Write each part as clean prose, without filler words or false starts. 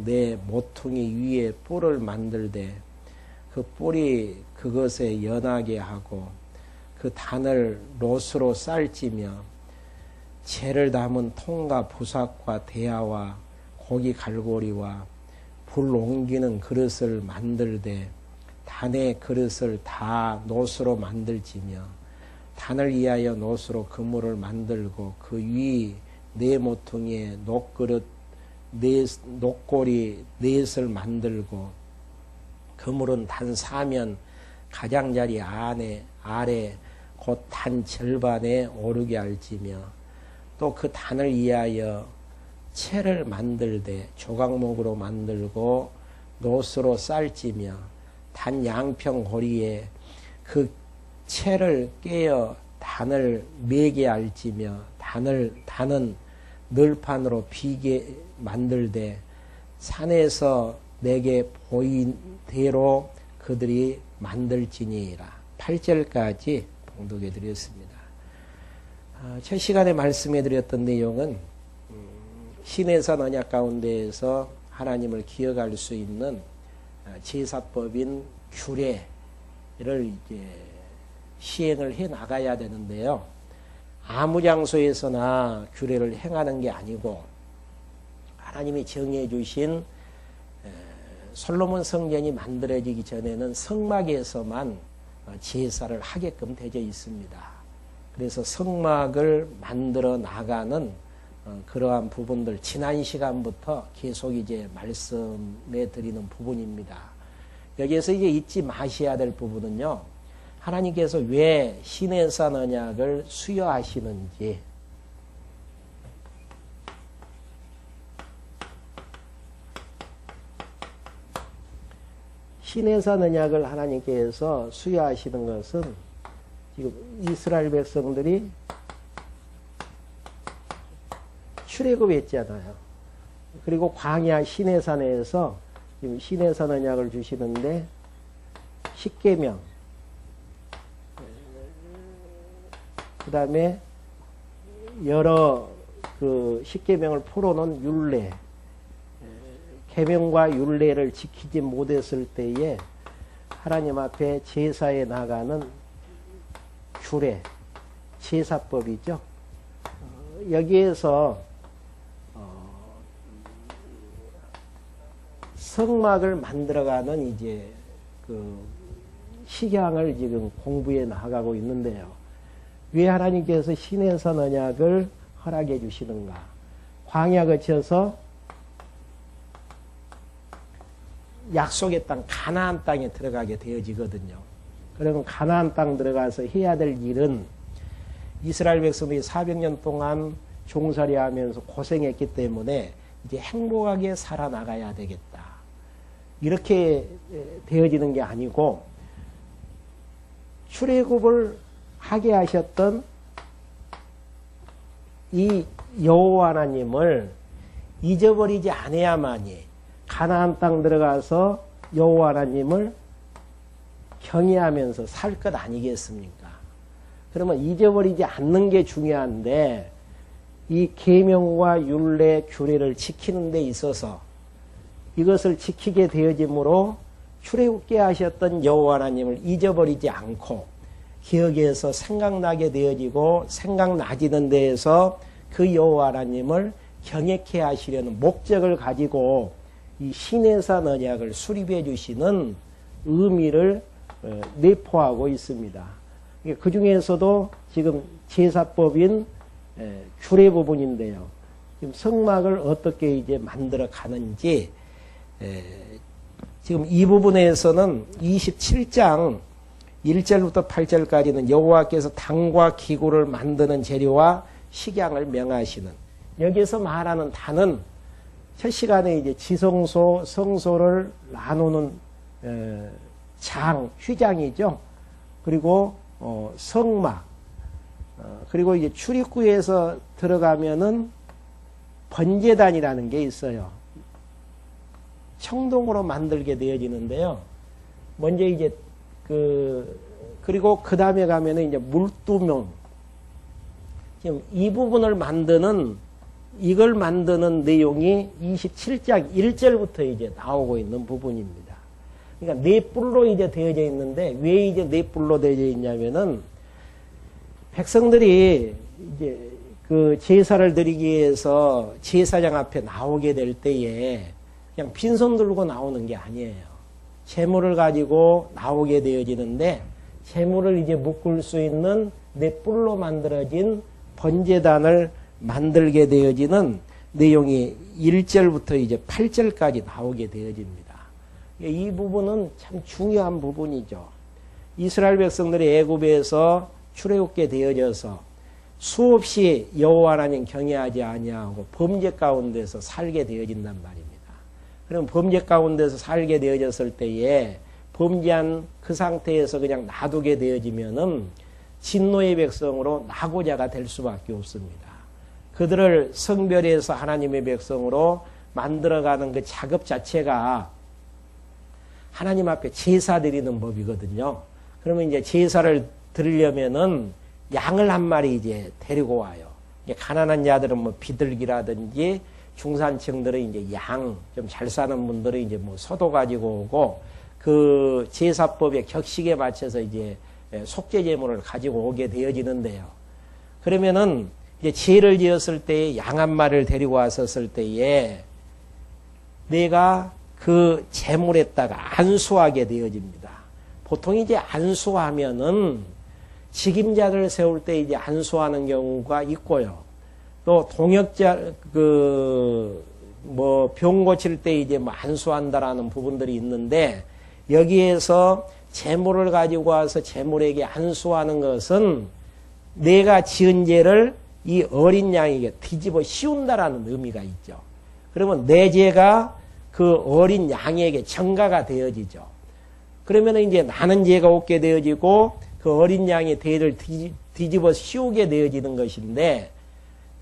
내 모퉁이 위에 뿔을 만들되 그 뿔이 그것에 연하게 하고 그 단을 롯으로 쌀찌며 재를 담은 통과 부삭과 대야와 고기 갈고리와 불 옮기는 그릇을 만들되 단의 그릇을 다 놋으로 만들지며 단을 위하여 놋으로 그물을 만들고 그 위 네 모퉁이에 놋그릇 놋고리 넷을 만들고 그물은 단 사면 가장자리 아래 곧 단 절반에 오르게 할지며 또 그 단을 위하여 채를 만들되 조각목으로 만들고 놋으로 쌀지며 단 양평 고리에 그 채를 깨어 단을 매게 할지며 단은 널판으로 비게 만들되 산에서 내게 보인 대로 그들이 만들지니라. 8절까지 봉독해 드렸습니다. 첫 시간에 말씀해 드렸던 내용은 신해산 언약 가운데에서 하나님을 기억할 수 있는 제사법인 규례를 이제 시행을 해 나가야 되는데요. 아무 장소에서나 규례를 행하는 게 아니고 하나님이 정해 주신 솔로몬 성전이 만들어지기 전에는 성막에서만 제사를 하게끔 되어 있습니다. 그래서 성막을 만들어 나가는 그러한 부분들 지난 시간부터 계속 이제 말씀해 드리는 부분입니다. 여기에서 이제 잊지 마셔야 될 부분은요. 하나님께서 왜 시내산 언약을 수여하시는지 시내산 언약을 하나님께서 수여하시는 것은 지금 이스라엘 백성들이 출애굽했잖아요. 그리고 광야 시내산에서 지금 시내산 언약을 주시는데 십계명 그 다음에 여러 그 십계명을 풀어놓은 율례, 계명과 율례를 지키지 못했을 때에 하나님 앞에 제사에 나가는 규례, 제사법이죠. 여기에서 성막을 만들어가는 이제 그 식양을 지금 공부해 나가고 있는데요. 왜 하나님께서 시내산 언약을 허락해 주시는가? 광야 거쳐서 약속의 땅 가나안 땅에 들어가게 되어지거든요. 그러면 가나안 땅 들어가서 해야 될 일은 이스라엘 백성들이 400년 동안 종살이 하면서 고생했기 때문에 이제 행복하게 살아나가야 되겠다. 이렇게 되어지는 게 아니고 출애굽을 하게 하셨던 이 여호와 하나님을 잊어버리지 않아야만이 가나안 땅 들어가서 여호와 하나님을 경외하면서 살 것 아니겠습니까? 그러면 잊어버리지 않는 게 중요한데 이 계명과 율례 규례를 지키는 데 있어서 이것을 지키게 되어짐으로 출애굽게 하셨던 여호와 하나님을 잊어버리지 않고 기억에서 생각나게 되어지고 생각나지는 데에서 그 여호와 하나님을 경외케 하시려는 목적을 가지고 이 시내산 언약을 수립해 주시는 의미를 내포하고 있습니다. 그 중에서도 지금 제사법인 규례 부분인데요. 지금 성막을 어떻게 이제 만들어 가는지 지금 이 부분에서는 27장 1절부터 8절까지는 여호와께서 단과 기구를 만드는 재료와 식양을 명하시는 여기서 말하는 단은 첫 시간에 이제 지성소, 성소를 나누는 휘장이죠. 그리고 성막, 그리고 이제 출입구에서 들어가면은 번제단이라는 게 있어요. 청동으로 만들게 되어지는데요. 먼저 이제 그리고 그 다음에 가면은 이제 물두멍. 지금 이 부분을 만드는 이걸 만드는 내용이 27장 1절부터 이제 나오고 있는 부분입니다. 그러니까 네 뿔로 이제 되어져 있는데 왜 이제 네 뿔로 되어져 있냐면은 백성들이 이제 그 제사를 드리기 위해서 제사장 앞에 나오게 될 때에 그냥 빈손 들고 나오는 게 아니에요. 재물을 가지고 나오게 되어지는데 재물을 이제 묶을 수 있는 네 뿔로 만들어진 번제단을 만들게 되어지는 내용이 1절부터 이제 8절까지 나오게 되어집니다. 이 부분은 참 중요한 부분이죠. 이스라엘 백성들이 애굽에서 출애굽게 되어져서 수없이 여호와 하나님 경외하지 아니하고 범죄 가운데서 살게 되어진단 말입니다. 그럼 범죄 가운데서 살게 되어졌을 때에 범죄한 그 상태에서 그냥 놔두게 되어지면은 진노의 백성으로 낙오자가 될 수밖에 없습니다. 그들을 성별해서 하나님의 백성으로 만들어가는 그 작업 자체가 하나님 앞에 제사 드리는 법이거든요. 그러면 이제 제사를 드리려면은 양을 한 마리 이제 데리고 와요. 이제 가난한 자들은 뭐 비둘기라든지 중산층들은 이제 양, 좀 잘 사는 분들은 이제 뭐 소도 가지고 오고 그 제사법의 격식에 맞춰서 이제 속죄 제물을 가지고 오게 되어지는데요. 그러면은 이제 죄를 지었을 때에 양 한 마리를 데리고 왔었을 때에 내가 그 제물에다가 안수하게 되어집니다. 보통 이제 안수하면은 직임자를 세울 때 이제 안수하는 경우가 있고요. 또 동역자 병 고칠 때 이제 뭐 안수한다라는 부분들이 있는데 여기에서 제물을 가지고 와서 제물에게 안수하는 것은 내가 지은 죄를 이 어린 양에게 뒤집어 씌운다라는 의미가 있죠. 그러면 내 죄가 그 어린 양에게 전가가 되어지죠. 그러면 이제 나는 죄가 없게 되어지고 그 어린 양의 죄를 뒤집어 씌우게 되어지는 것인데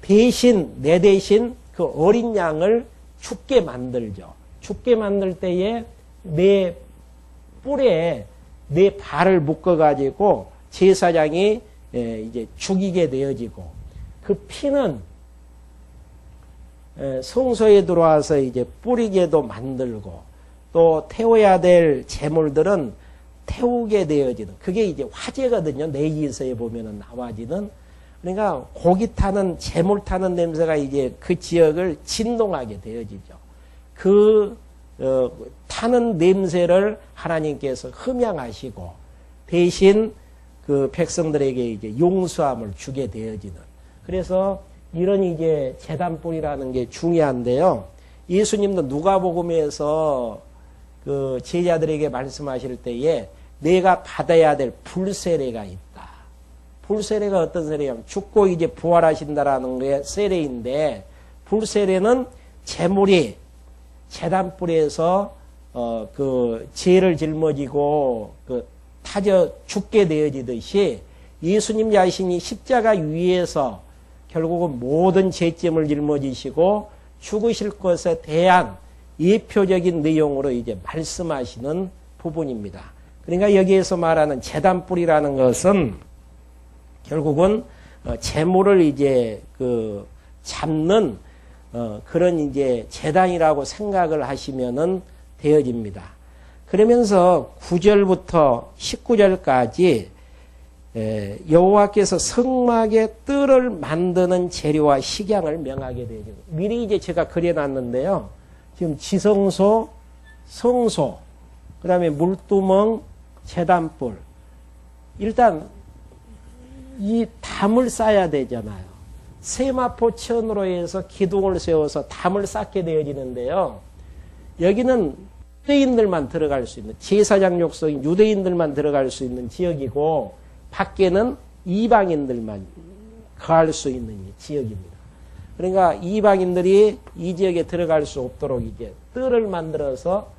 대신 내 대신 그 어린 양을 죽게 만들죠. 죽게 만들 때에 내 뿔에 내 발을 묶어가지고 제사장이 이제 죽이게 되어지고 그 피는 성소에 들어와서 이제 뿌리게도 만들고 또 태워야 될 제물들은 태우게 되어지는 그게 이제 화제거든요. 내기서에 보면은 나와지는 그러니까 고기 타는 제물 타는 냄새가 이제 그 지역을 진동하게 되어지죠. 그 타는 냄새를 하나님께서 흠양하시고 대신 그 백성들에게 이제 용서함을 주게 되어지는 그래서 이런 이제 제단뿔이라는 게 중요한데요. 예수님도 누가복음에서 그 제자들에게 말씀하실 때에 내가 받아야 될 불세례가 있다. 불세례가 어떤 세례냐면 죽고 이제 부활하신다라는 게 세례인데 불세례는 제물이 제단뿔에서 그 죄를 짊어지고 그 타져 죽게 되어지듯이 예수님 자신이 십자가 위에서 결국은 모든 죄점을 짊어지시고 죽으실 것에 대한 예표적인 내용으로 이제 말씀하시는 부분입니다. 그러니까 여기에서 말하는 제단뿔이라는 것은 결국은 제물을 이제 그 잡는 그런 이제 제단이라고 생각을 하시면은 되어집니다. 그러면서 9절부터 19절까지 여호와께서 성막의 뜰을 만드는 재료와 식양을 명하게 되죠. 미리 이제 제가 그려놨는데요. 지금 지성소, 성소, 그 다음에 물두멍, 제단뿔. 일단 이 담을 쌓아야 되잖아요. 세마포천으로 해서 기둥을 세워서 담을 쌓게 되어지는데요. 여기는 유대인들만 들어갈 수 있는 제사장 족속인 유대인들만 들어갈 수 있는 지역이고 밖에는 이방인들만 거할 수 있는 지역입니다. 그러니까 이방인들이 이 지역에 들어갈 수 없도록 이제 뜰을 만들어서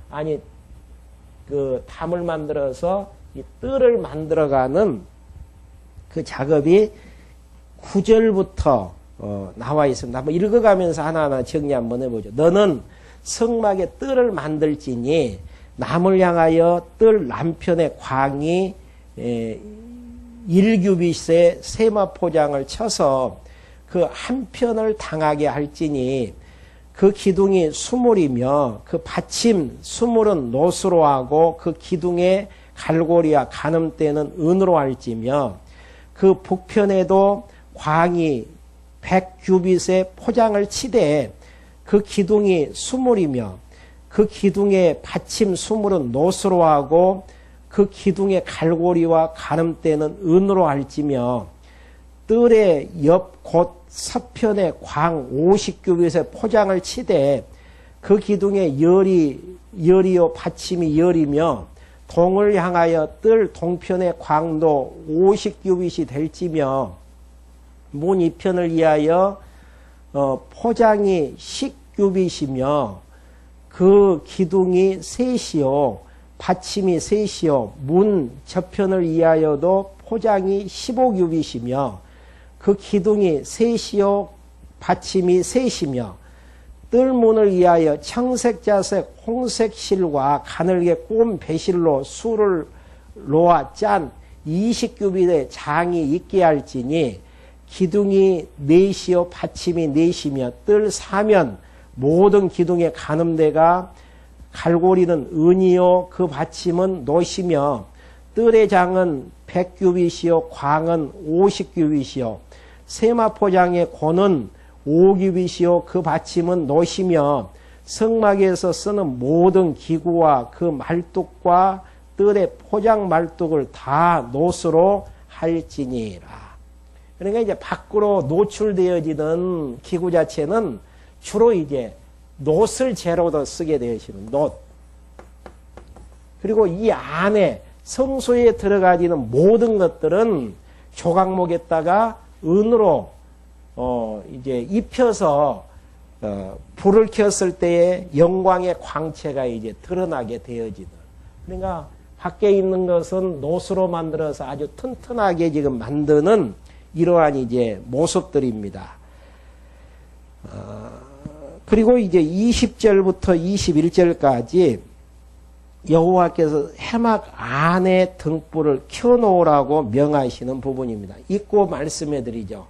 그 담을 만들어서 이 뜰을 만들어가는 그 작업이 9절부터 나와 있습니다. 한번 읽어가면서 하나하나 정리 한번 해보죠. 너는 성막에 뜰을 만들지니 남을 향하여 뜰 남편의 광이 1규빗의 세마포장을 쳐서 그 한편을 당하게 할지니 그 기둥이 수물이며 그 받침 수물은 노수로 하고 그 기둥의 갈고리와 가늠대는 은으로 할지며 그 북편에도 광이 100규빗의 포장을 치되 그 기둥이 수물이며 그 기둥의 받침 수물은 노수로 하고 그 기둥의 갈고리와 가늠대는 은으로 할지며 뜰의 옆 곧 서편에 광 50규빗의 포장을 치되 그 기둥의 열이요 받침이 열이며 동을 향하여 뜰 동편의 광도 50규빗이 될지며 문 이편을 위하여 포장이 10규빗이며 그 기둥이 셋이요 받침이 셋이요 문 저편을 위하여도 포장이 15규빗이며 그 기둥이 셋이요 받침이 셋이며 뜰문을 위하여 청색자색 홍색 실과 가늘게 꼰 배실로 수를 놓아 짠 20규빗의 장이 있게 할지니 기둥이 넷이요 받침이 넷이며 뜰 사면 모든 기둥의 가늠대가 갈고리는 은이요 그 받침은 노시며 뜰의 장은 100규빗이요 광은 50규빗이요 세마포장의 고는 5규빗이요 그 받침은 노시며 성막에서 쓰는 모든 기구와 그 말뚝과 뜰의 포장 말뚝을 다 노수로 할지니라. 그러니까 이제 밖으로 노출되어지는 기구 자체는 주로 이제 놋을 재료로 쓰게 되시는 놋. 그리고 이 안에 성소에 들어가지는 모든 것들은 조각목에다가 은으로 이제 입혀서 불을 켰을 때의 영광의 광채가 이제 드러나게 되어지는. 그러니까 밖에 있는 것은 놋으로 만들어서 아주 튼튼하게 지금 만드는 이러한 이제 모습들입니다. 그리고 이제 20절부터 21절까지 여호와께서 해막 안에 등불을 켜놓으라고 명하시는 부분입니다. 읽고 말씀해 드리죠.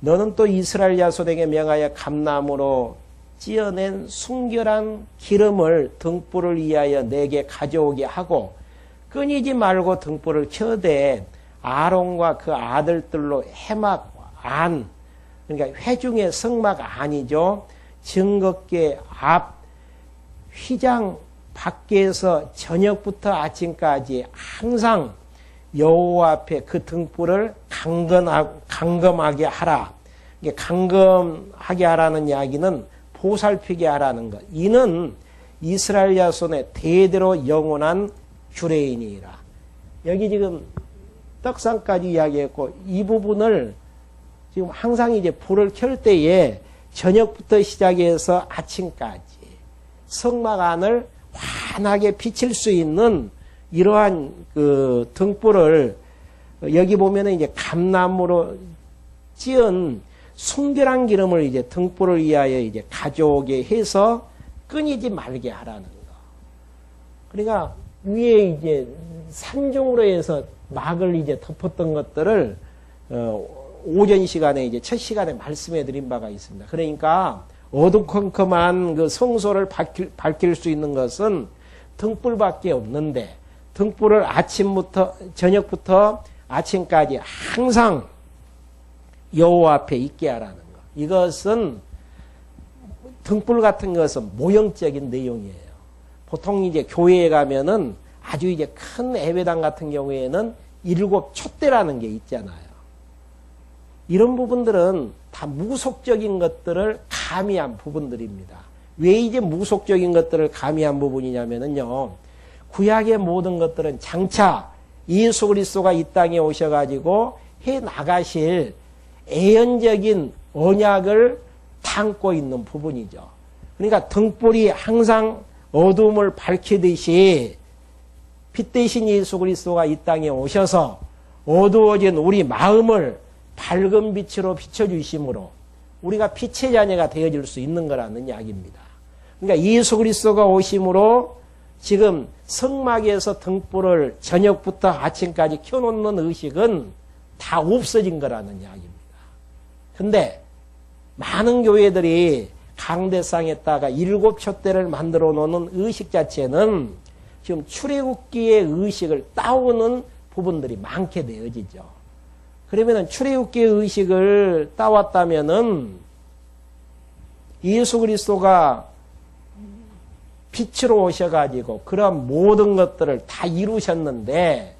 너는 또 이스라엘 자손에게 명하여 감나무로 찧어낸 순결한 기름을 등불을 위하여 내게 가져오게 하고 끊이지 말고 등불을 켜되 아론과 그 아들들로 해막 안, 그러니까 회중의 성막 안이죠. 증거궤 앞 휘장 밖에서 저녁부터 아침까지 항상 여호와 앞에 그 등불을 강검하게 하라. 이게 강검하게 하라는 이야기는 보살피게 하라는 것. 이는 이스라엘 자손의 대대로 영원한 규례이니라. 여기 지금 떡상까지 이야기했고 이 부분을 지금 항상 이제 불을 켤 때에 저녁부터 시작해서 아침까지 성막 안을 환하게 비칠 수 있는 이러한 그 등불을 여기 보면은 이제 감나무로 찧은 순결한 기름을 이제 등불을 위하여 이제 가져오게 해서 끊이지 말게 하라는 거. 그러니까 위에 이제 산중으로 해서 막을 이제 덮었던 것들을 오전 시간에 이제 첫 시간에 말씀해 드린 바가 있습니다. 그러니까 어두컴컴한 그 성소를 밝힐 수 있는 것은 등불밖에 없는데 등불을 아침부터 저녁부터 아침까지 항상 여호와 앞에 있게 하라는 것. 이것은 등불 같은 것은 모형적인 내용이에요. 보통 이제 교회에 가면은 아주 이제 큰 예배당 같은 경우에는 7 촛대라는 게 있잖아요. 이런 부분들은 다 무속적인 것들을 가미한 부분들입니다. 왜 이제 무속적인 것들을 가미한 부분이냐면요. 구약의 모든 것들은 장차 예수 그리스도가 이 땅에 오셔가지고 해 나가실 애연적인 언약을 담고 있는 부분이죠. 그러니까 등불이 항상 어둠을 밝히듯이 빛 대신 예수 그리스도가 이 땅에 오셔서 어두워진 우리 마음을 밝은 빛으로 비춰주심으로 우리가 빛의 자녀가 되어질 수 있는 거라는 이야기입니다. 그러니까 예수 그리스도가 오심으로 지금 성막에서 등불을 저녁부터 아침까지 켜놓는 의식은 다 없어진 거라는 이야기입니다. 근데 많은 교회들이 강대상에다가 7촛대를 만들어 놓는 의식 자체는 지금 출애굽기의 의식을 따오는 부분들이 많게 되어지죠. 그러면은 출애굽기의 의식을 따왔다면은 예수 그리스도가 빛으로 오셔가지고 그런 모든 것들을 다 이루셨는데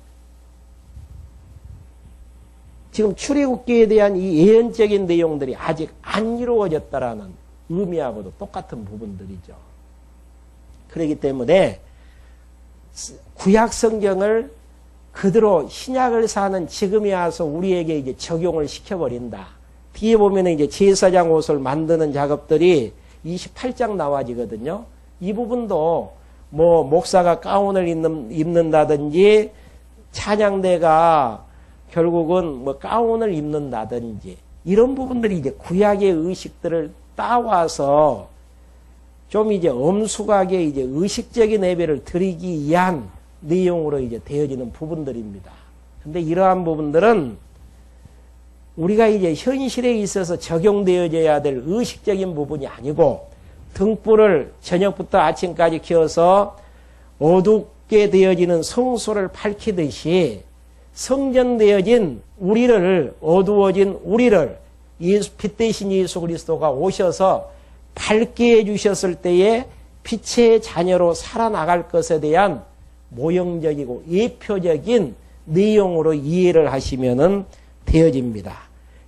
지금 출애굽기에 대한 이 예언적인 내용들이 아직 안 이루어졌다라는 의미하고도 똑같은 부분들이죠. 그렇기 때문에 구약 성경을 그대로 신약을 사는 지금에 와서 우리에게 이제 적용을 시켜버린다. 뒤에 보면 이제 제사장 옷을 만드는 작업들이 28장 나와지거든요. 이 부분도 뭐 목사가 가운을 입는다든지 찬양대가 결국은 뭐 가운을 입는다든지 이런 부분들이 이제 구약의 의식들을 따와서 좀 이제 엄숙하게 이제 의식적인 예배를 드리기 위한 내용으로 이제 되어지는 부분들입니다. 근데 이러한 부분들은 우리가 이제 현실에 있어서 적용되어져야 될 의식적인 부분이 아니고 등불을 저녁부터 아침까지 켜서 어둡게 되어지는 성소를 밝히듯이 성전되어진 우리를 어두워진 우리를 빛 대신 예수 그리스도가 오셔서 밝게 해주셨을 때에 빛의 자녀로 살아나갈 것에 대한 모형적이고 예표적인 내용으로 이해를 하시면 되어집니다.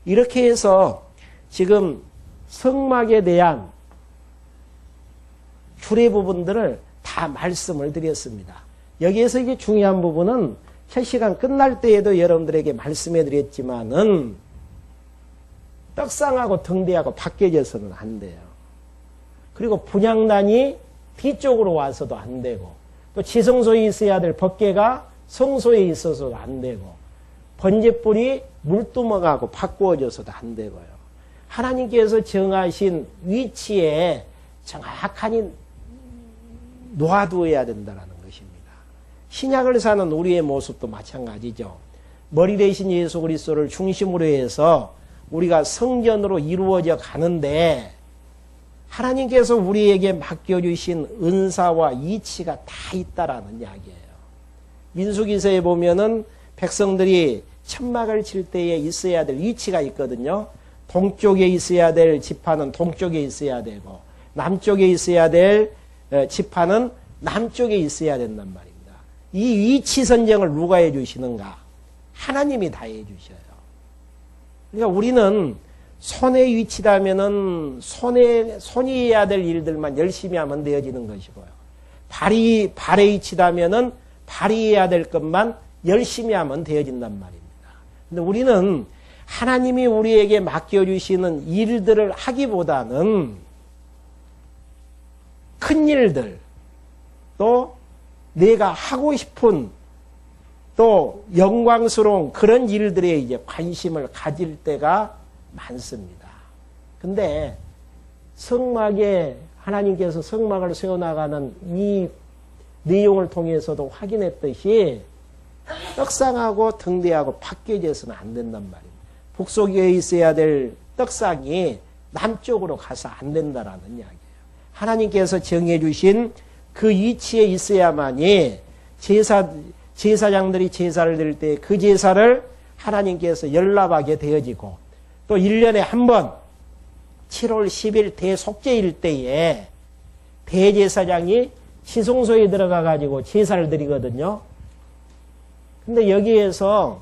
이렇게 해서 지금 성막에 대한 줄의 부분들을 다 말씀을 드렸습니다. 여기에서 이제 중요한 부분은 첫 시간 끝날 때에도 여러분들에게 말씀해 드렸지만은 떡상하고 등대하고 바뀌어져서는 안 돼요. 그리고 분향단이 뒤쪽으로 와서도 안 되고 또 지성소에 있어야 될 법궤가 성소에 있어서도 안 되고 번제불이 물두멍하고 바꾸어져서도 안 되고요. 하나님께서 정하신 위치에 정확하니 놓아두어야 된다는 것입니다. 신약을 사는 우리의 모습도 마찬가지죠. 머리 대신 예수 그리스도를 중심으로 해서 우리가 성전으로 이루어져 가는데 하나님께서 우리에게 맡겨주신 은사와 이치가 다 있다라는 이야기예요. 민수기서에 보면은 백성들이 천막을 칠 때에 있어야 될 위치가 있거든요. 동쪽에 있어야 될 지파는 동쪽에 있어야 되고 남쪽에 있어야 될 지파는 남쪽에 있어야 된단 말입니다. 이 위치 선정을 누가 해주시는가? 하나님이 다 해주셔요. 그러니까 우리는 손의 위치라면은 손이 해야 될 일들만 열심히 하면 되어지는 것이고요. 발의 위치라면은 발이 해야 될 것만 열심히 하면 되어진단 말입니다. 근데 우리는 하나님이 우리에게 맡겨주시는 일들을 하기보다는 큰 일들, 또 내가 하고 싶은 또 영광스러운 그런 일들에 이제 관심을 가질 때가 많습니다. 근데 성막에 하나님께서 성막을 세워나가는 이 내용을 통해서도 확인했듯이 떡상하고 등대하고 바뀌어져서는 안 된단 말입니다. 북쪽에 있어야 될 떡상이 남쪽으로 가서 안 된다라는 이야기예요. 하나님께서 정해주신 그 위치에 있어야만이 제사장들이 제사를 드릴 때 그 제사를 하나님께서 연락하게 되어지고 또 1년에 한 번 7월 10일 대속죄일 때에 대제사장이 시송소에 들어가 가지고 제사를 드리거든요. 근데 여기에서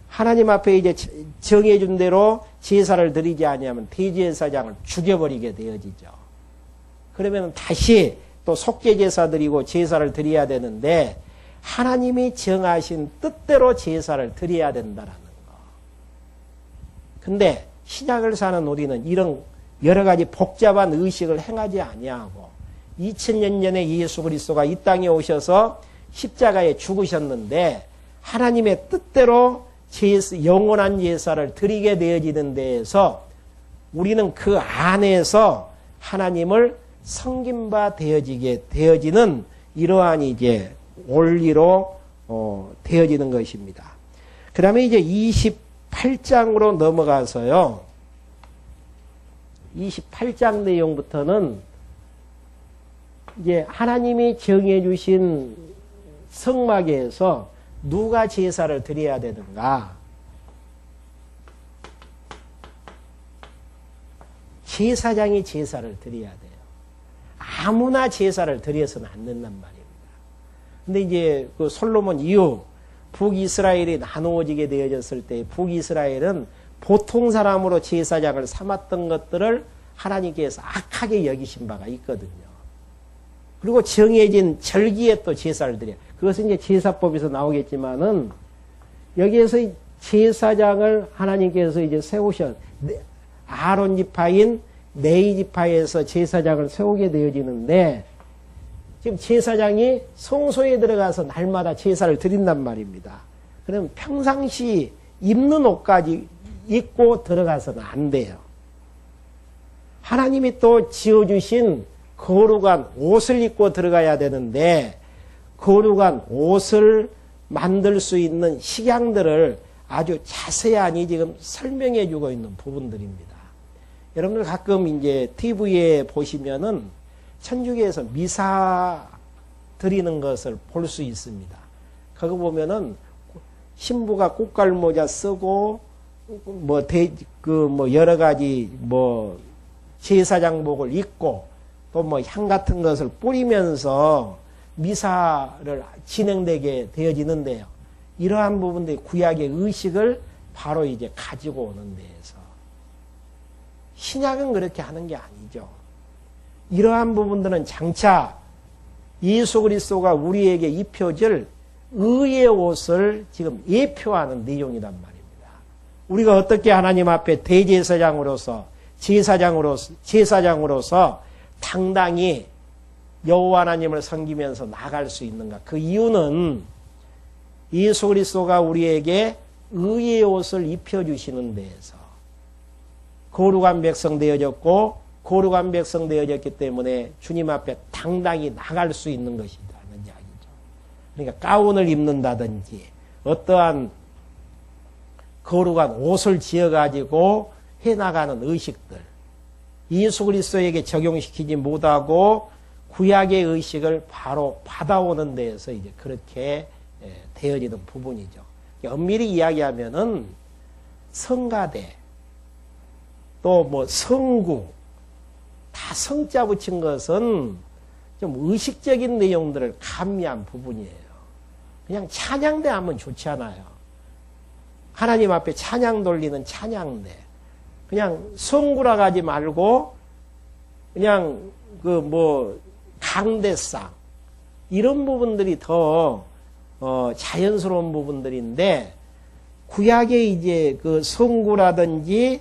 하나님 앞에 이제 정해준 대로 제사를 드리지 아니하면 대제사장을 죽여버리게 되어지죠. 그러면 다시 또 속죄 제사 드리고 제사를 드려야 되는데 하나님이 정하신 뜻대로 제사를 드려야 된다라는 거. 근데 신약을 사는 우리는 이런 여러 가지 복잡한 의식을 행하지 아니하고 2000년 전에 예수 그리스도가 이 땅에 오셔서 십자가에 죽으셨는데 하나님의 뜻대로 영원한 제사를 드리게 되어지는 데에서 우리는 그 안에서 하나님을 섬긴 바 되어지는 이러한 이제 원리로 되어지는 것입니다. 그 다음에 이제 28장으로 넘어가서요. 28장 내용부터는 이제 하나님이 정해 주신 성막에서 누가 제사를 드려야 되는가? 제사장이 제사를 드려야 돼요. 아무나 제사를 드려서는 안 된단 말입니다. 근데 이제 그 솔로몬 이후 북이스라엘이 나누어지게 되어졌을 때 북이스라엘은 보통 사람으로 제사장을 삼았던 것들을 하나님께서 악하게 여기신 바가 있거든요. 그리고 정해진 절기에 또 제사를 드려요. 그것은 이제 제사법에서 나오겠지만은 여기에서 제사장을 하나님께서 이제 아론 지파인 레위 지파에서 제사장을 세우게 되어지는데 지금 제사장이 성소에 들어가서 날마다 제사를 드린단 말입니다. 그러면 평상시 입는 옷까지 입고 들어가서는 안 돼요. 하나님이 또 지어주신 거룩한 옷을 입고 들어가야 되는데 거룩한 옷을 만들 수 있는 식양들을 아주 자세하니 지금 설명해 주고 있는 부분들입니다. 여러분들 가끔 이제 TV에 보시면은 천주교에서 미사 드리는 것을 볼 수 있습니다. 그거 보면은 신부가 꽃갈모자 쓰고 뭐 여러 가지 뭐 제사장복을 입고 또 뭐 향 같은 것을 뿌리면서 미사를 진행되게 되어지는데요. 이러한 부분들이 구약의 의식을 바로 이제 가지고 오는 데에서 신약은 그렇게 하는 게 아니죠. 이러한 부분들은 장차 예수 그리스도가 우리에게 입혀질 의의 옷을 지금 예표하는 내용이란 말입니다. 우리가 어떻게 하나님 앞에 대제사장으로서 제사장으로서 당당히 여호와 하나님을 섬기면서 나갈 수 있는가? 그 이유는 예수 그리스도가 우리에게 의의 옷을 입혀주시는 데에서 거룩한 백성 되어졌고 거룩한 백성 되어졌기 때문에 주님 앞에 당당히 나갈 수 있는 것이라는 이야기죠. 그러니까 가운을 입는다든지 어떠한 거룩한 옷을 지어가지고 해나가는 의식들 예수 그리스도에게 적용시키지 못하고 구약의 의식을 바로 받아오는 데에서 이제 그렇게 되어지는 부분이죠. 엄밀히 이야기하면은 성가대 또 뭐 성구 다 성자 붙인 것은 좀 의식적인 내용들을 가미한 부분이에요. 그냥 찬양대 하면 좋잖아요. 하나님 앞에 찬양 돌리는 찬양대. 그냥 성구라 가지 말고 그냥 강대상 이런 부분들이 더 자연스러운 부분들인데 구약의 이제 그 성구라든지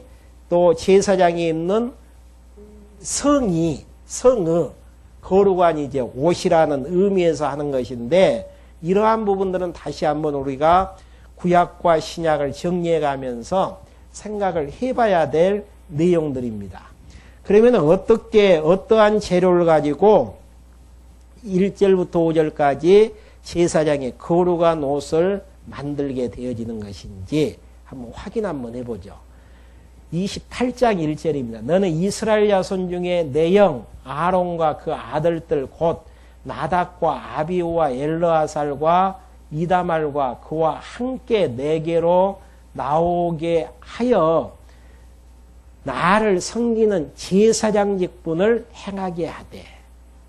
또 제사장이 입는 성의 거룩한 이제 옷이라는 의미에서 하는 것인데 이러한 부분들은 다시 한번 우리가 구약과 신약을 정리해 가면서 생각을 해봐야 될 내용들입니다. 그러면 어떠한 재료를 가지고 1절부터 5절까지 제사장의 거룩한 옷을 만들게 되어지는 것인지 한번 확인 한번 해보죠. 28장 1절입니다. 너는 이스라엘 자손 중에 내 영 아론과 그 아들들 곧 나답과 아비후와 엘르아살과 이다말과 그와 함께 내게로 나오게 하여 나를 섬기는 제사장 직분을 행하게 하되.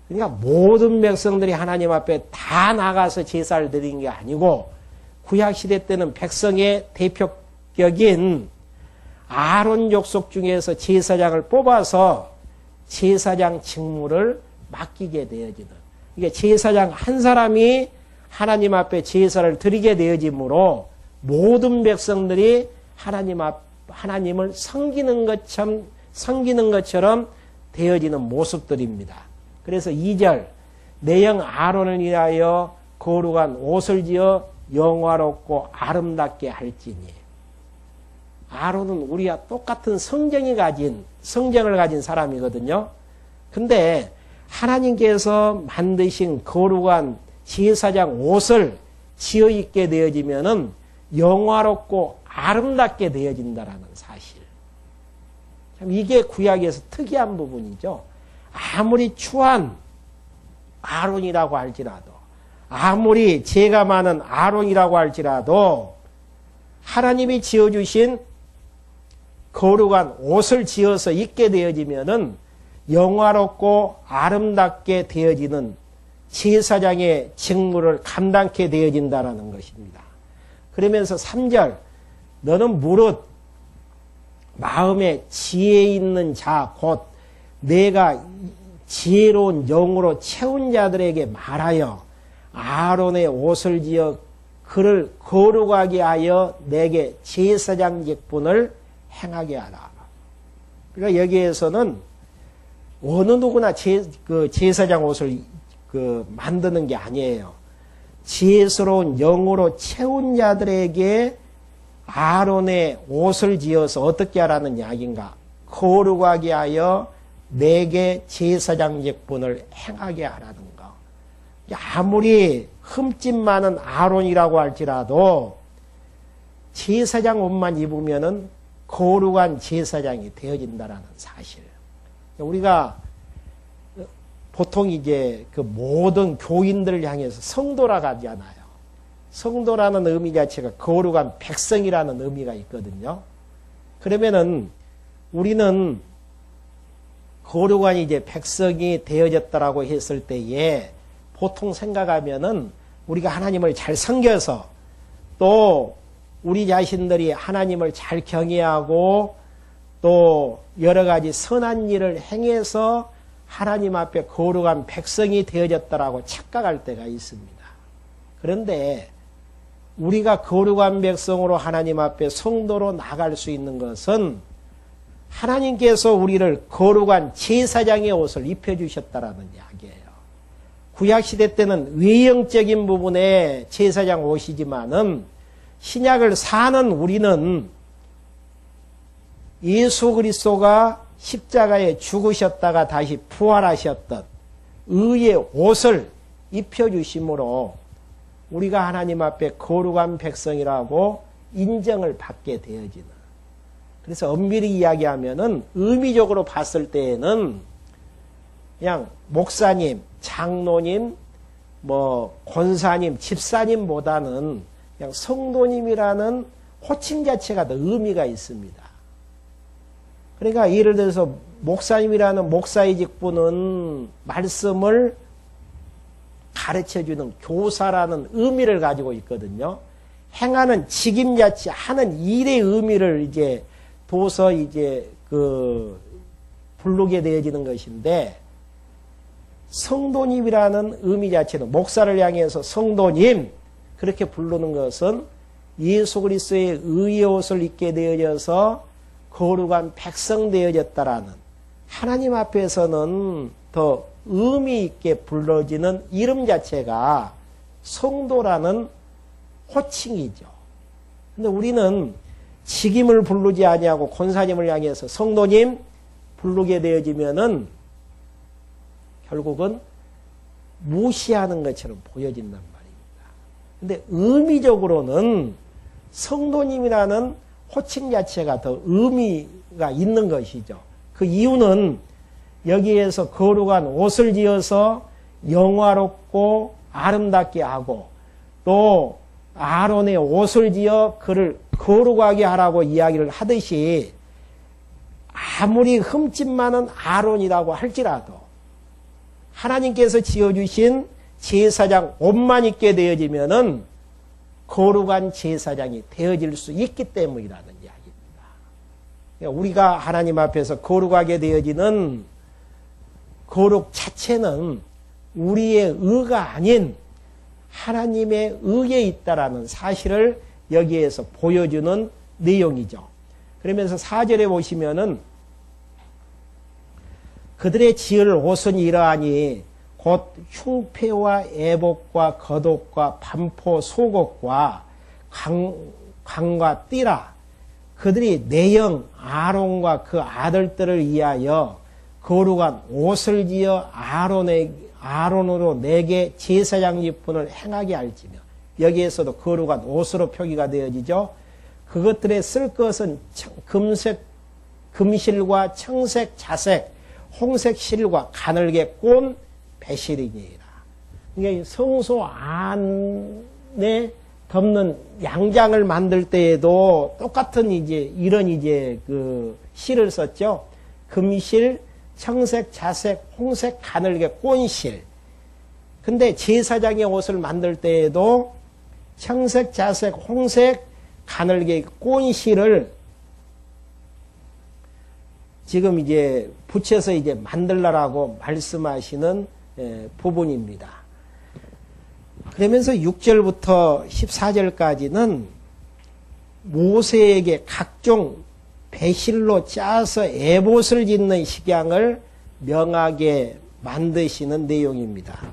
그러니까 모든 백성들이 하나님 앞에 다 나가서 제사를 드리는 게 아니고 구약시대 때는 백성의 대표격인 아론 족속 중에서 제사장을 뽑아서 제사장 직무를 맡기게 되어지는. 이게 제사장 한 사람이 하나님 앞에 제사를 드리게 되어지므로 모든 백성들이 하나님을 섬기는 것처럼 되어지는 모습들입니다. 그래서 2절 내 영 아론을 위하여 거룩한 옷을 지어 영화롭고 아름답게 할지니. 아론은 우리와 똑같은 성정을 가진 사람이거든요. 근데 하나님께서 만드신 거룩한 제사장 옷을 지어 입게 되어지면은 영화롭고 아름답게 되어진다라는 사실. 참 이게 구약에서 특이한 부분이죠. 아무리 추한 아론이라고 할지라도, 아무리 죄가 많은 아론이라고 할지라도 하나님이 지어주신 거룩한 옷을 지어서 입게 되어지면은 영화롭고 아름답게 되어지는 제사장의 직무를 감당케 되어진다라는 것입니다. 그러면서 3절, 너는 무릇 마음에 지혜 있는 자, 곧 내가 지혜로운 영으로 채운 자들에게 말하여 아론의 옷을 지어 그를 거룩하게 하여 내게 제사장 직분을 행하게 하라. 그러니까 여기에서는 어느 누구나 제사장 옷을 만드는 게 아니에요. 지혜스러운 영으로 채운 자들에게 아론의 옷을 지어서 어떻게 하라는 이야기인가? 거룩하게 하여 내게 제사장 직분을 행하게 하라는 거. 아무리 흠집 많은 아론이라고 할지라도 제사장 옷만 입으면은 거룩한 제사장이 되어진다라는 사실. 우리가 보통 이제 그 모든 교인들을 향해서 성도라고 하잖아요. 성도라는 의미 자체가 거룩한 백성이라는 의미가 있거든요. 그러면은 우리는 거룩한 이제 백성이 되어졌다라고 했을 때에 보통 생각하면은 우리가 하나님을 잘 섬겨서 또 우리 자신들이 하나님을 잘 경외하고 또 여러 가지 선한 일을 행해서 하나님 앞에 거룩한 백성이 되어졌다라고 착각할 때가 있습니다. 그런데 우리가 거룩한 백성으로 하나님 앞에 성도로 나갈 수 있는 것은 하나님께서 우리를 거룩한 제사장의 옷을 입혀주셨다라는 이야기예요. 구약시대 때는 외형적인 부분의 제사장 옷이지만은 신약을 사는 우리는 예수 그리스도가 십자가에 죽으셨다가 다시 부활하셨던 의의 옷을 입혀주심으로 우리가 하나님 앞에 거룩한 백성이라고 인정을 받게 되어지는. 그래서 엄밀히 이야기하면은 의미적으로 봤을 때에는 그냥 목사님, 장로님, 권사님, 집사님보다는 그냥 성도님이라는 호칭 자체가 더 의미가 있습니다. 그러니까 예를 들어서 목사님이라는 목사의 직분은 말씀을 가르쳐주는 교사라는 의미를 가지고 있거든요. 행하는 직임 자체, 하는 일의 의미를 이제 둬서 이제 부르게 되어지는 것인데, 성도님이라는 의미 자체는 목사를 향해서 성도님 그렇게 부르는 것은 예수 그리스도의 의의 옷을 입게 되어져서 거룩한 백성 되어졌다라는, 하나님 앞에서는 더 의미 있게 불러지는 이름 자체가 성도라는 호칭이죠. 근데 우리는 직임을 부르지 아니하고 권사님을 향해서 성도님 부르게 되어지면은 결국은 무시하는 것처럼 보여진단 말입니다. 근데 의미적으로는 성도님이라는 호칭 자체가 더 의미가 있는 것이죠. 그 이유는 여기에서 거룩한 옷을 지어서 영화롭고 아름답게 하고 또 아론의 옷을 지어 그를 거룩하게 하라고 이야기를 하듯이, 아무리 흠집 많은 아론이라고 할지라도 하나님께서 지어주신 제사장 옷만 입게 되어지면은 거룩한 제사장이 되어질 수 있기 때문이라는 이야기입니다. 우리가 하나님 앞에서 거룩하게 되어지는 거룩 자체는 우리의 의가 아닌 하나님의 의에 있다라는 사실을 여기에서 보여주는 내용이죠. 그러면서 4절에 보시면은 그들의 지을 옷은 이러하니 곧 흉패와 애복과 겉옷과 반포 속옷과 강과 띠라. 그들이 내형 아론과 그 아들들을 위하여 거룩한 옷을 지어 아론으로 내게 제사장 직분을 행하게 할지며. 여기에서도 거룩한 옷으로 표기가 되어지죠. 그것들에 쓸 것은 금실과 청색, 자색, 홍색 실과 가늘게 꼰 배실이니라. 그러니까 성소 안에 덮는 양장을 만들 때에도 똑같은 이런 그 실을 썼죠. 금실, 청색, 자색, 홍색, 가늘게 꼰실. 근데 제사장의 옷을 만들 때에도 청색, 자색, 홍색, 가늘게 꼰실을 지금 붙여서 만들라라고 말씀하시는 부분입니다. 그러면서 6절부터 14절까지는 모세에게 각종 배실로 짜서 에봇을 짓는 식양을 명하게 만드시는 내용입니다.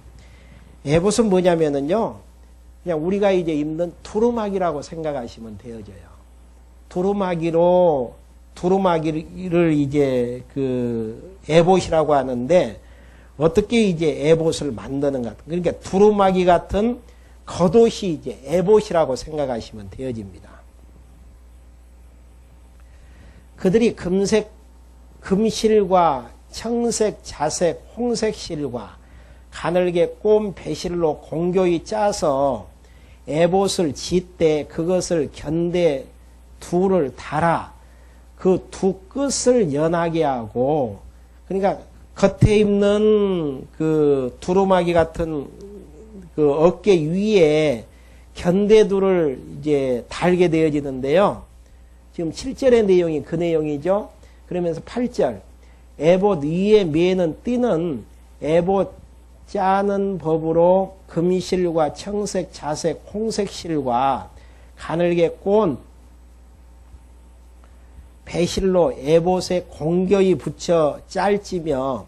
에봇은 뭐냐면은요, 그냥 우리가 입는 두루마기라고 생각하시면 되어져요. 두루마기를 그 에봇이라고 하는데, 어떻게 에봇을 만드는가. 그러니까 두루마기 같은 겉옷이 에봇이라고 생각하시면 되어집니다. 그들이 금실과 청색, 자색, 홍색 실과 가늘게 꼰 배실로 공교히 짜서 에봇을 짓되 그것을 견대 둘을 달아 그 두 끝을 연하게 하고, 그러니까 겉에 입는 그 두루마기 같은 그 어깨 위에 견대두를 달게 되어지는데요. 지금 7절의 내용이 그 내용이죠. 그러면서 8절, 에봇 위에 매는 띠는 에봇 짜는 법으로 금실과 청색, 자색, 홍색 실과 가늘게 꼰 배실로 에봇에 공교히 붙여 짤지며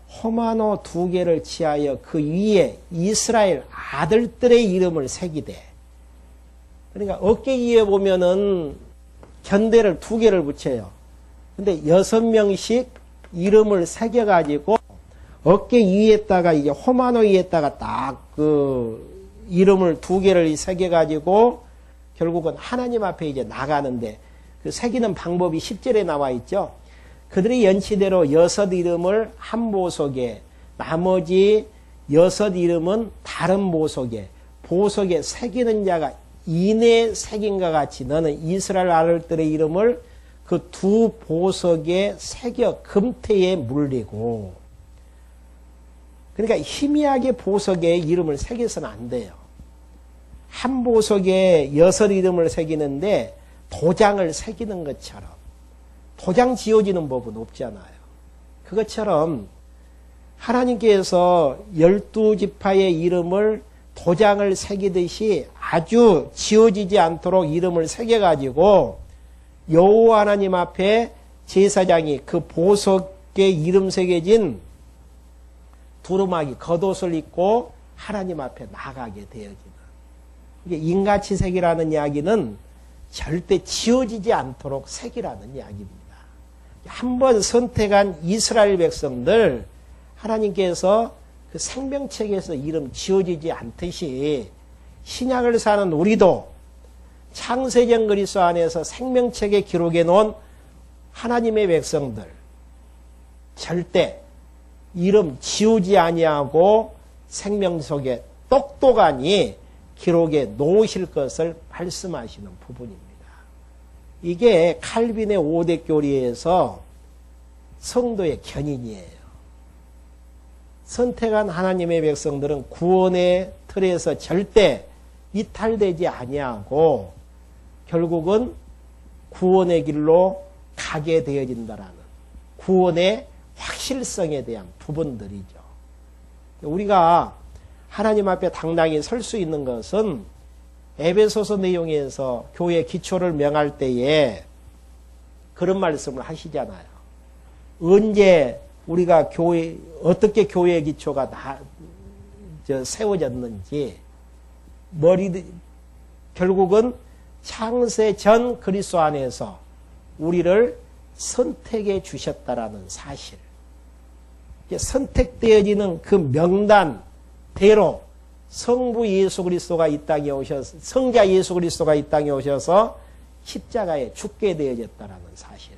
호마노 2개를 취하여 그 위에 이스라엘 아들들의 이름을 새기되. 그러니까 어깨 위에 보면은 견대를 2개를 붙여요. 근데 6명씩 이름을 새겨가지고 어깨 위에다가 호마노 위에다가 딱 그 이름을 2개를 새겨가지고 결국은 하나님 앞에 나가는데, 그 새기는 방법이 10절에 나와 있죠. 그들의 연치대로 6 이름을 한 보석에, 나머지 6 이름은 다른 보석에 새기는 자가 이내 새긴과 같이 너는 이스라엘 아들들의 이름을 그 2 보석에 새겨 금태에 물리고. 그러니까 희미하게 보석에 이름을 새겨서는 안 돼요. 한 보석에 6 이름을 새기는데 도장을 새기는 것처럼, 도장 지어지는 법은 없잖아요. 그것처럼 하나님께서 12지파의 이름을 도장을 새기듯이 아주 지워지지 않도록 이름을 새겨가지고 여호와 하나님 앞에 제사장이 그 보석에 이름 새겨진 두루마기 겉옷을 입고 하나님 앞에 나가게 되어지는, 이게 인같이 새기라는 이야기는 절대 지워지지 않도록 새기라는 이야기입니다. 한번 선택한 이스라엘 백성들, 하나님께서 그 생명책에서 이름 지워지지 않듯이 신약을 사는 우리도 창세전 그리스도 안에서 생명책에 기록해 놓은 하나님의 백성들 절대 이름 지우지 아니하고 생명 속에 똑똑하니 기록에 놓으실 것을 말씀하시는 부분입니다. 이게 칼빈의 5대 교리에서 성도의 견인이에요. 선택한 하나님의 백성들은 구원의 틀에서 절대 이탈되지 아니하고 결국은 구원의 길로 가게 되어진다라는 구원의 확실성에 대한 부분들이죠. 우리가 하나님 앞에 당당히 설 수 있는 것은 에베소서 내용에서 교회 기초를 명할 때에 그런 말씀을 하시잖아요. 언제 우리가 어떻게 교회의 기초가 세워졌는지, 결국은 창세 전 그리스도 안에서 우리를 선택해 주셨다라는 사실. 선택되어지는 그 명단대로 성부 예수 그리스도가 이 땅에 오셔서, 성자 예수 그리스도가 이 땅에 오셔서 십자가에 죽게 되어졌다라는 사실.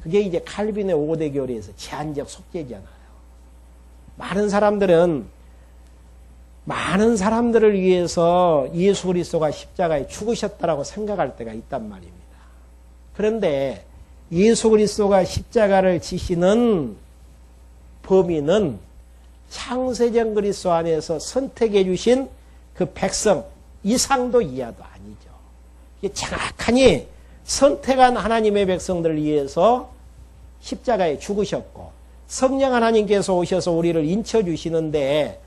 그게 이제 칼빈의 5대 교리에서 제한적 속죄잖아요. 많은 사람들은 많은 사람들을 위해서 예수 그리스도가 십자가에 죽으셨다라고 생각할 때가 있단 말입니다. 그런데 예수 그리스도가 십자가를 지시는 범위는 창세전 그리스도 안에서 선택해 주신 그 백성 이상도 이하도 아니죠. 이게 정확하니 선택한 하나님의 백성들을 위해서 십자가에 죽으셨고 성령 하나님께서 오셔서 우리를 인쳐 주시는데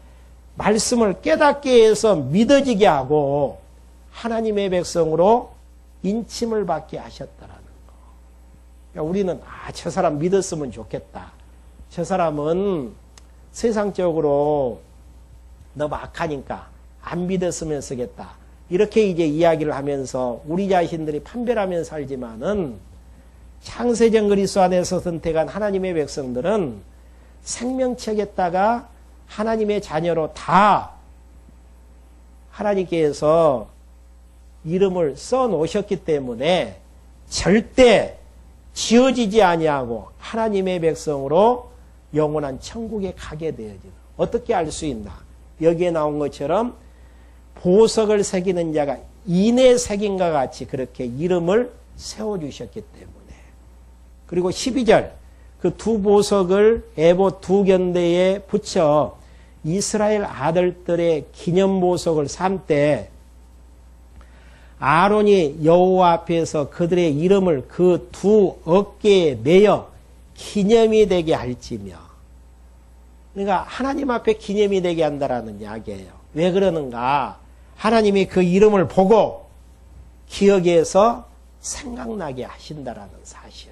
말씀을 깨닫게 해서 믿어지게 하고 하나님의 백성으로 인침을 받게 하셨다라는 거. 그러니까 우리는 저 사람 믿었으면 좋겠다. 저 사람은 세상적으로 너무 악하니까 안 믿었으면 쓰겠다. 이렇게 이제 이야기를 하면서 우리 자신들이 판별하면서 살지만은 창세전 그리스도 안에서 선택한 하나님의 백성들은 생명책에다가 하나님의 자녀로 다 하나님께서 이름을 써 놓으셨기 때문에 절대 지어지지 아니하고 하나님의 백성으로 영원한 천국에 가게 되어지는. 어떻게 알 수 있나? 여기에 나온 것처럼 보석을 새기는 자가 인의 새김과 같이 그렇게 이름을 세워주셨기 때문에. 그리고 12절 그 두 보석을 에봇 두 견대에 붙여 이스라엘 아들들의 기념보석을 삼때 아론이 여호와 앞에서 그들의 이름을 그 두 어깨에 매여 기념이 되게 할지며. 그러니까 하나님 앞에 기념이 되게 한다라는 이야기예요. 왜 그러는가? 하나님이 그 이름을 보고 기억해서 생각나게 하신다라는 사실.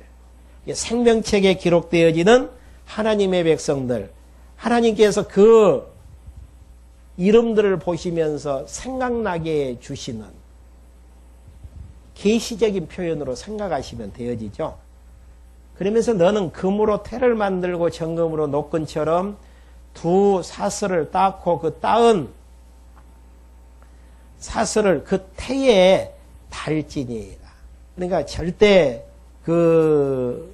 생명책에 기록되어지는 하나님의 백성들, 하나님께서 그 이름들을 보시면서 생각나게 해주시는 계시적인 표현으로 생각하시면 되어지죠. 그러면서 너는 금으로 태를 만들고 정금으로 노끈처럼 두 사슬을 닦고 그 따은 사슬을 그 태에 달지니라. 그러니까 절대 그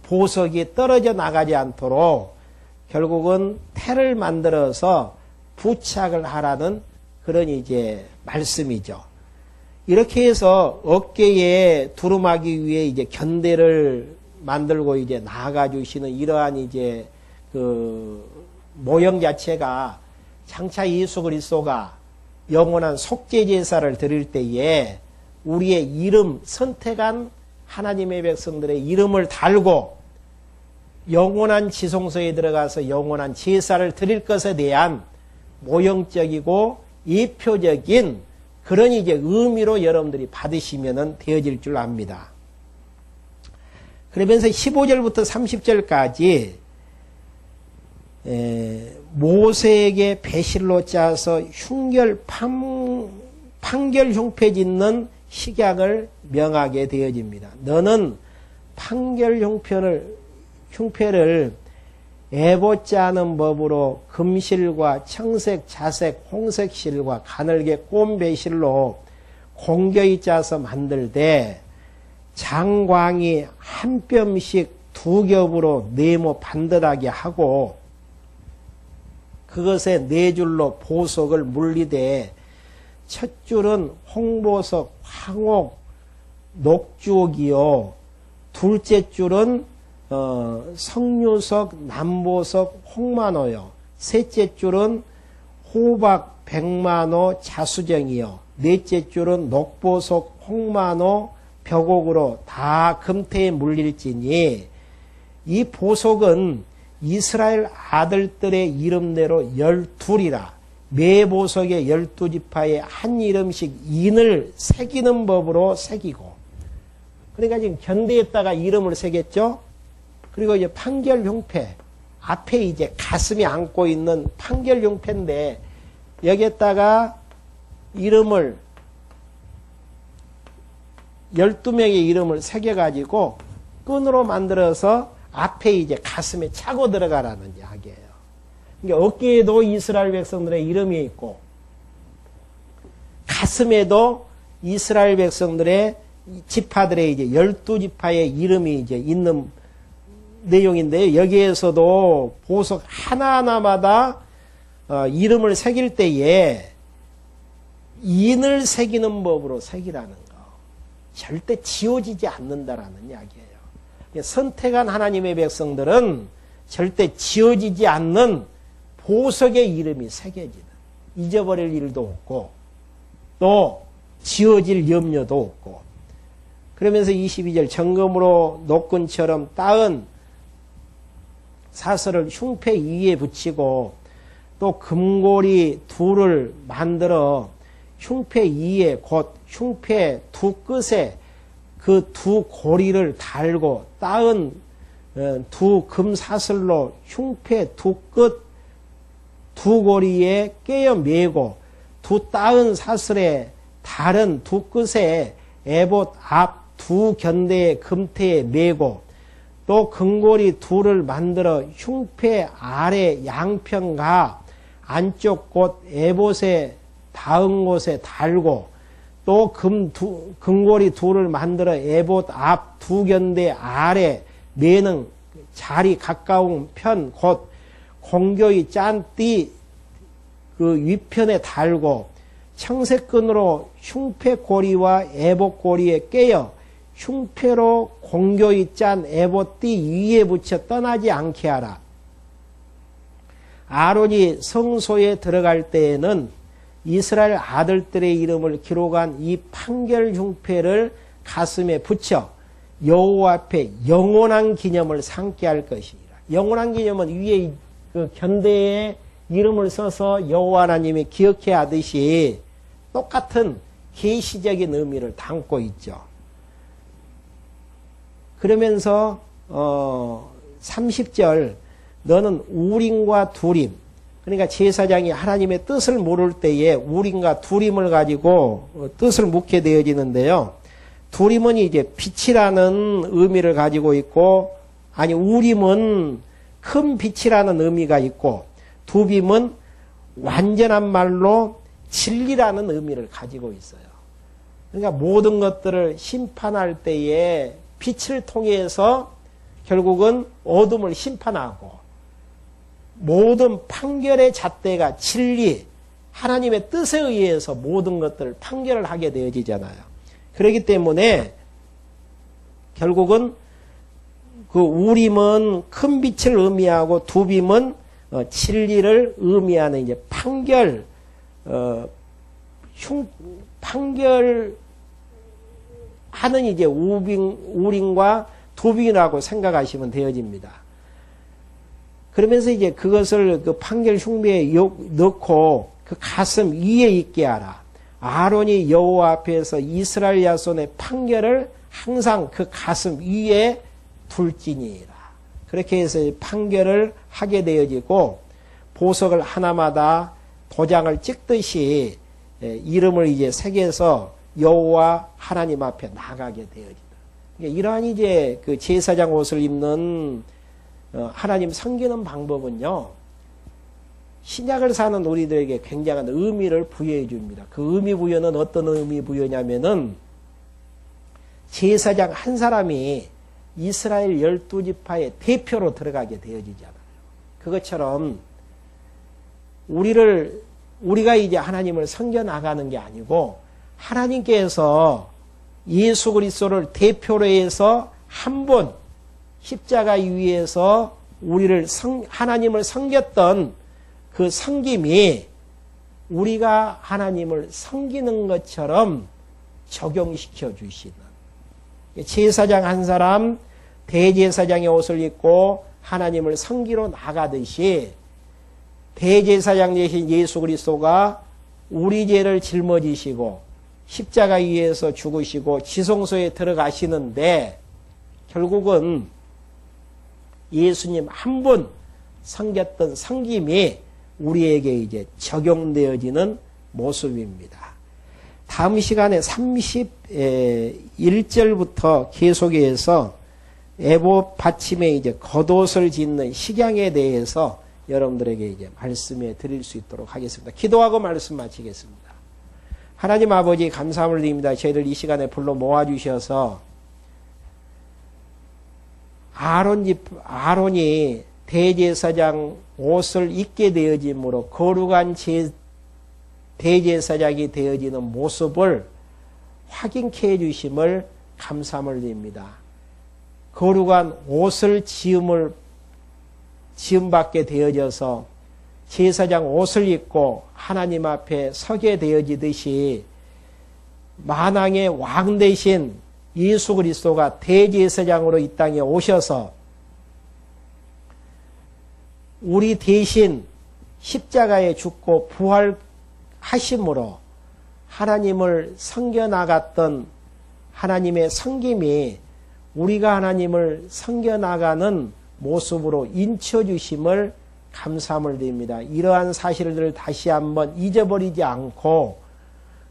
보석이 떨어져 나가지 않도록 결국은 태를 만들어서 부착을 하라는 그런 이제 말씀이죠. 이렇게 해서 어깨에 두루마기 위에 이제 견대를 만들고 이제 나아가 주시는 이러한 이제 그 모형 자체가 장차 예수 그리스도가 영원한 속죄 제사를 드릴 때에 우리의 이름 선택한 하나님의 백성들의 이름을 달고 영원한 지성소에 들어가서 영원한 제사를 드릴 것에 대한 모형적이고 예표적인 그런 이제 의미로 여러분들이 받으시면 되어질 줄 압니다. 그러면서 15절부터 30절까지 모세에게 배실로 짜서 판결 흉패 짓는 식약을 명하게 되어집니다. 너는 판결 흉패를 에봇 짜는 법으로 금실과 청색, 자색, 홍색 실과 가늘게 꼰 배실로 공교히 짜서 만들되 장광이 한 뼘씩 두 겹으로 네모 반듯하게 하고 그것에 네 줄로 보석을 물리되 첫 줄은 홍보석, 황옥, 녹주옥이요. 둘째 줄은 석류석, 남보석, 홍만호요. 셋째 줄은 호박, 백만호, 자수정이요. 넷째 줄은 녹보석, 홍만호, 벽옥으로 다 금태에 물릴지니 이 보석은 이스라엘 아들들의 이름대로 12이라 매 보석의 12지파에 한 이름씩 인을 새기는 법으로 새기고. 그러니까 지금 견대에다가 이름을 새겼죠. 그리고 이제 판결 흉패 앞에 이제 가슴이 안고 있는 판결 흉패인데 여기에다가 이름을 12명의 이름을 새겨가지고 끈으로 만들어서 앞에 이제 가슴에 차고 들어가라는 이야기예요. 그러니까 어깨에도 이스라엘 백성들의 이름이 있고 가슴에도 이스라엘 백성들의 지파들의 이제 12지파의 이름이 이제 있는 내용인데 여기에서도 보석 하나하나마다 이름을 새길 때에 인을 새기는 법으로 새기라는 거. 절대 지워지지 않는다라는 이야기예요. 선택한 하나님의 백성들은 절대 지워지지 않는 보석의 이름이 새겨지는, 잊어버릴 일도 없고 또 지워질 염려도 없고. 그러면서 22절 정금으로 노끈처럼 따은 사슬을 흉패 위에 붙이고 또 금고리 둘을 만들어 흉패 위에 곧 흉패 두 끝에 그 두 고리를 달고 따은 두 금사슬로 흉패 두 끝 두 고리에 깨어 매고 두 따은 사슬에 다른 두 끝에 에봇 앞 두 견대의 금태에 매고 또 금고리 둘을 만들어 흉패 아래 양편과 안쪽 곳 에봇에 닿은 곳에 달고 또 금고리 둘을 만들어 에봇 앞 두 견대 아래 매는 자리 가까운 편 곧 공교의 짠띠 그 위편에 달고 청색끈으로 흉패 고리와 에봇 고리에 깨어 흉패로 공교의 짠 에봇띠 위에 붙여 떠나지 않게 하라. 아론이 성소에 들어갈 때에는 이스라엘 아들들의 이름을 기록한 이 판결 흉패를 가슴에 붙여 여호와 앞에 영원한 기념을 삼게 할 것이니라. 영원한 기념은 위에 그 견대에 이름을 써서 여호와 하나님이 기억해 하듯이 똑같은 계시적인 의미를 담고 있죠. 그러면서 30절 너는 우림과 두림, 그러니까 제사장이 하나님의 뜻을 모를 때에 우림과 두림을 가지고 뜻을 묻게 되어지는데요. 두림은 이제 빛이라는 의미를 가지고 있고, 아니 우림은 큰 빛이라는 의미가 있고, 두빔은 완전한 말로 진리라는 의미를 가지고 있어요. 그러니까 모든 것들을 심판할 때에 빛을 통해서 결국은 어둠을 심판하고, 모든 판결의 잣대가 진리, 하나님의 뜻에 의해서 모든 것들을 판결을 하게 되어지잖아요. 그렇기 때문에 결국은 그 우림은 큰 빛을 의미하고 두빔은 진리를 의미하는 이제 판결, 판결하는 이제 우림과 두빔이라고 생각하시면 되어집니다. 그러면서 이제 그것을 그 판결 흉배에 넣고 그 가슴 위에 있게 하라. 아론이 여호와 앞에서 이스라엘 야손의 판결을 항상 그 가슴 위에 둘지니라. 그렇게 해서 판결을 하게 되어지고, 보석을 하나마다 도장을 찍듯이 이름을 이제 새겨서 여호와 하나님 앞에 나가게 되어진다. 이러한 이제 그 제사장 옷을 입는 하나님 섬기는 방법은요, 신약을 사는 우리들에게 굉장한 의미를 부여해 줍니다. 그 의미 부여는 어떤 의미 부여냐면은, 제사장 한 사람이 이스라엘 12지파의 대표로 들어가게 되어지잖아요. 그것처럼 우리가 이제 하나님을 섬겨 나가는 게 아니고, 하나님께서 예수 그리스도를 대표로 해서 한 분 십자가 위에서 우리를 하나님을 섬겼던 그 섬김이 우리가 하나님을 섬기는 것처럼 적용시켜 주시는, 제사장 한 사람 대제사장의 옷을 입고 하나님을 섬기러 나가듯이 대제사장 되신 예수 그리스도가 우리 죄를 짊어지시고 십자가 위에서 죽으시고 지성소에 들어가시는데, 결국은 예수님 한 분 섬겼던 섬김이 우리에게 이제 적용되어지는 모습입니다. 다음 시간에 31절부터 계속해서 에봇 받침에 이제 겉옷을 짓는 식양에 대해서 여러분들에게 이제 말씀해 드릴 수 있도록 하겠습니다. 기도하고 말씀 마치겠습니다. 하나님 아버지 감사함을 드립니다. 저희들 이 시간에 불러 모아주셔서 아론이 대제사장 옷을 입게 되어지므로 거룩한 대제사장이 되어지는 모습을 확인케 해주심을 감사함을 드립니다. 거룩한 옷을 지음받게 되어져서 제사장 옷을 입고 하나님 앞에 서게 되어지듯이 만왕의 왕 대신 예수 그리스도가 대제사장으로 이 땅에 오셔서 우리 대신 십자가에 죽고 부활하심으로 하나님을 섬겨나갔던 하나님의 섬김이 우리가 하나님을 섬겨나가는 모습으로 인쳐주심을 감사함을 드립니다. 이러한 사실들을 다시 한번 잊어버리지 않고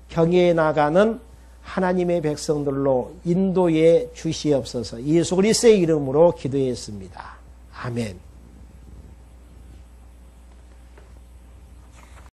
경외에 나가는 하나님의 백성들로 인도해 주시옵소서. 예수 그리스도의 이름으로 기도했습니다. 아멘.